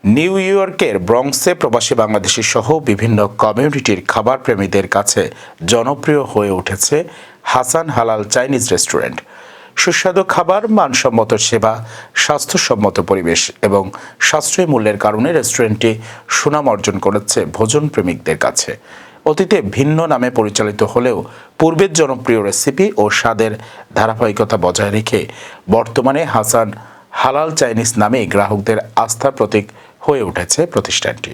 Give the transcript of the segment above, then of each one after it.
New ইয়র্কের ব্রঙ্কসে প্রবাসী বাংলাদেশি সহ বিভিন্ন কমিউনিটির খাবার প্রেমীদের কাছে জনপ্রিয় হয়ে উঠেছে হাসান হালাল চাইনিজ রেস্টুরেন্ট। সুস্বাদু খাবার, মানসম্মত সেবা, স্বাস্থ্যসম্মত পরিবেশ এবং সাশ্রয়ী মূল্যের কারণে রেস্টুরেন্টটি সুনাম অর্জন করেছে ভোজন প্রেমিকদের কাছে। অতীতে ভিন্ন নামে পরিচালিত হলেও পূর্বের জনপ্রিয় রেসিপি ও স্বাদের ধারাবাহিকতা বজায় রেখে বর্তমানে হাসান হালাল চাইনিজ নামেই গ্রাহকদের আস্থার প্রতীক হয়ে উঠেছে প্রতিষ্ঠানটি।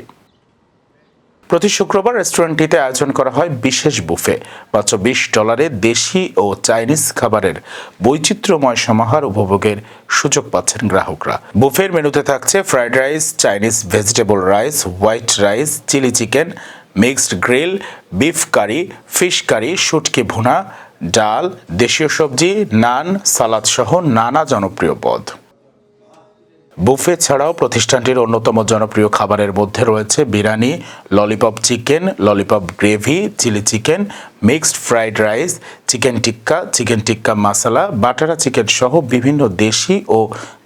প্রতি শুক্রবার রেস্টুরেন্টটিতে আয়োজন করা হয় বিশেষ বুফে। মাত্র $20 দেশি ও চাইনিজ খাবারের বৈচিত্র্যময় সমাহার উপভোগের সুযোগ পাচ্ছেন গ্রাহকরা। বুফের মেনুতে থাকছে fried rice, Chinese vegetable rice, white rice, chilli chicken, mixed grill, beef curry, fish curry, শুটকি ভুনা, ডাল, দেশীয় সবজি, নান, সালাদ সহ নানা জনপ্রিয় পদ। বুফে ছাড়াও প্রতিষ্ঠানটির অন্যতম জনপ্রিয় খাবারের মধ্যে রয়েছে biryani, lollipop chicken, lollipop gravy, chilli chicken, mixed fried rice, chicken tikka masala, butter chicken সহ বিভিন্ন দেশি ও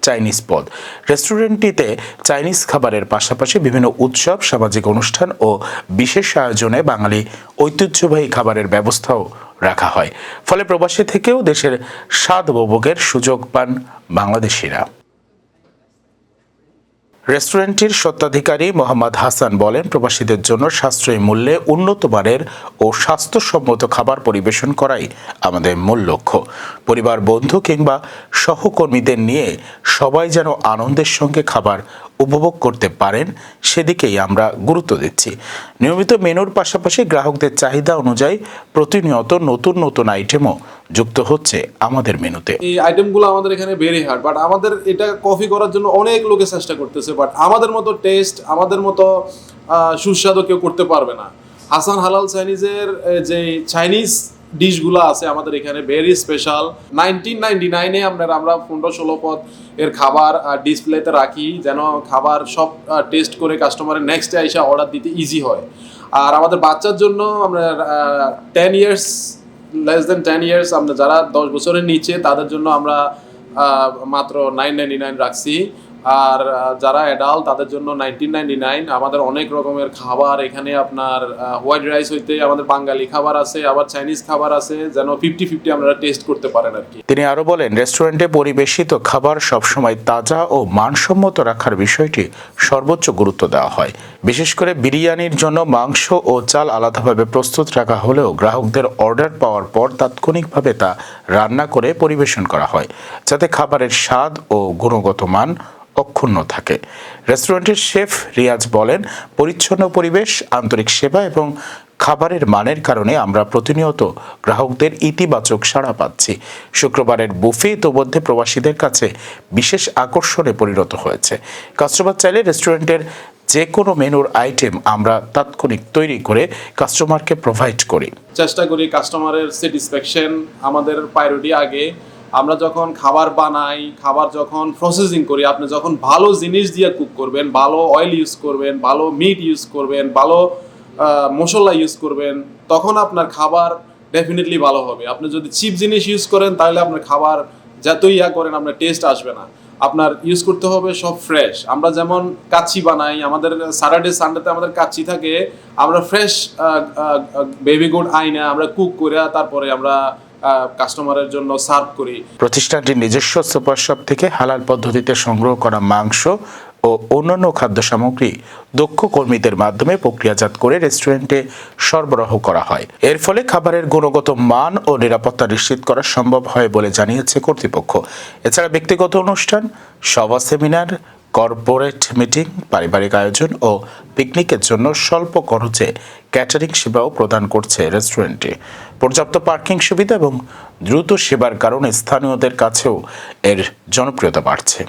চাইনিজ পদ। রেস্টুরেন্টটিতে চাইনিজ খাবারের পাশাপাশি বিভিন্ন উৎসব, সামাজিক অনুষ্ঠান ও বিশেষ আয়োজনে বাঙালি ঐতিহ্যবাহী খাবারের ব্যবস্থাও রাখা হয়। ফলে প্রবাসী থেকেও দেশের স্বাদ উপভোগের সুযোগ পান বাংলাদেশিরা। রেস্টুরেন্টটির স্বত্বাধিকারী মোহাম্মদ হাসান বলেন, প্রবাসীদের জন্য সাশ্রয়ী মূল্যে উন্নত মানের ও স্বাস্থ্যসম্মত খাবার পরিবেশন করাই আমাদের মূল লক্ষ্য। পরিবার, বন্ধু কিংবা সহকর্মীদের নিয়ে সবাই যেন আনন্দের সঙ্গে খাবার উপভোগ করতে পারেন, সেদিকেই আমরা গুরুত্ব দিচ্ছি। নিয়মিত মেনুর পাশাপাশি গ্রাহকদের চাহিদা অনুযায়ী প্রতিনিয়ত নতুন নতুন আইটেমও যুক্ত হচ্ছে আমাদের মেনুতে। এই আইটেমগুলো আমাদের এখানে ভেরি হার্ড, বাট আমাদের এটা কপি করার জন্য অনেক লোকে চেষ্টা করতেছে, বাট আমাদের মতো টেস্ট, আমাদের মতো সুস্বাদু কেউ করতে পারবে না। হাসান হালাল চাইনিজের যে চাইনিজ ডিশগুলো আছে আমাদের এখানে ভেরি স্পেশাল। 1999-এ আমরা 15-16 পদ এর খাবার ডিসপ্লেতে রাখি, যেন খাবার সব টেস্ট করে কাস্টমারের নেক্সট ডে এসে অর্ডার দিতে ইজি হয়। আর আমাদের বাচ্চার জন্য আমরা 10 ইয়ার্স, লেস দেন 10 ইয়ার্স, আমরা যারা 10 বছরের নিচে তাদের জন্য আমরা মাত্র $9.99 রাখছি। আর যারা অ্যাডাল্ট তাদের জন্য $19.99। আমাদের অনেক রকমের খাবার এখানে, আপনার হোয়াইট রাইস হইতে আমাদের বাঙালি খাবার আছে, আবার চাইনিজ খাবার আছে, যেন 50-50 আপনারা টেস্ট করতে পারেন আর কি। তিনি আরো বলেন, রেস্টুরেন্টে পরিবেশিত খাবার সবসময় তাজা ও মানসম্মত রাখার বিষয়টি সর্বোচ্চ গুরুত্ব দেওয়া হয়। বিশেষ করে বিরিয়ানির জন্য মাংস ও চাল আলাদাভাবে প্রস্তুত রাখা হলেও গ্রাহকদের অর্ডার পাওয়ার পর তাৎক্ষণিকভাবে তা রান্না করে পরিবেশন করা হয়, যাতে খাবারের স্বাদ ও গুণগত মান অক্ষুণ্ণ থাকে। রেস্টুরেন্টের শেফ রিয়াজ বলেন, পরিচ্ছন্ন পরিবেশ, আন্তরিক সেবা এবং খাবারের মানের কারণে আমরা প্রতিনিয়ত গ্রাহকদের ইতিবাচক সাড়া পাচ্ছি। শুক্রবারের বুফে ইতোমধ্যে প্রবাসীদের কাছে বিশেষ আকর্ষণে পরিণত হয়েছে। কাস্টমার চাইলে রেস্টুরেন্টের যে কোনো মেনুর আইটেম আমরা তাৎক্ষণিক তৈরি করে কাস্টমারকে প্রোভাইড করি। চেষ্টা করি কাস্টমারের স্যাটিসফ্যাকশন আমাদের প্রায়োরিটি আগে। আমরা যখন খাবার বানাই, খাবার যখন প্রসেসিং করি, আপনি যখন ভালো জিনিস দিয়ে কুক করবেন, ভালো অয়েল ইউজ করবেন, ভালো মিট ইউজ করবেন, ভালো মশলা ইউজ করবেন, তখন আপনার খাবার ডেফিনেটলি ভালো হবে। আপনি যদি চিপ জিনিস ইউজ করেন তাহলে আপনার খাবার যতই করেন আপনার টেস্ট আসবে না। আপনার ইউজ করতে হবে সব ফ্রেশ। আমরা যেমন কাচ্চি বানাই, আমাদের স্যাটারডে সানডেতে আমাদের কাচ্চি থাকে, আমরা ফ্রেশ বেবি গুড আইনা আমরা কুক করে তারপরে আমরা কাস্টমারের জন্য সার্ভ করি। প্রতিষ্ঠানটির নিজস্ব সুপার শপ থেকে হালাল পদ্ধতিতে সংগ্রহ করা মাংস ও অন্যান্য খাদ্য সামগ্রী দক্ষ কর্মীদের মাধ্যমে প্রক্রিয়াজাত করে রেস্টুরেন্টে সরবরাহ করা হয়। এর ফলে খাবারের গুণগত মান ও নিরাপত্তা নিশ্চিত করা সম্ভব হয় বলে জানিয়েছে কর্তৃপক্ষ। এছাড়া ব্যক্তিগত অনুষ্ঠান, সভা, সেমিনার, কর্পোরেট মিটিং, পারিবারিক আয়োজন ও পিকনিকের জন্য স্বল্প খরচে ক্যাটারিং সেবাও প্রদান করছে রেস্টুরেন্টটি। পর্যাপ্ত পার্কিং সুবিধা এবং দ্রুত সেবার কারণে স্থানীয়দের কাছেও এর জনপ্রিয়তা বাড়ছে।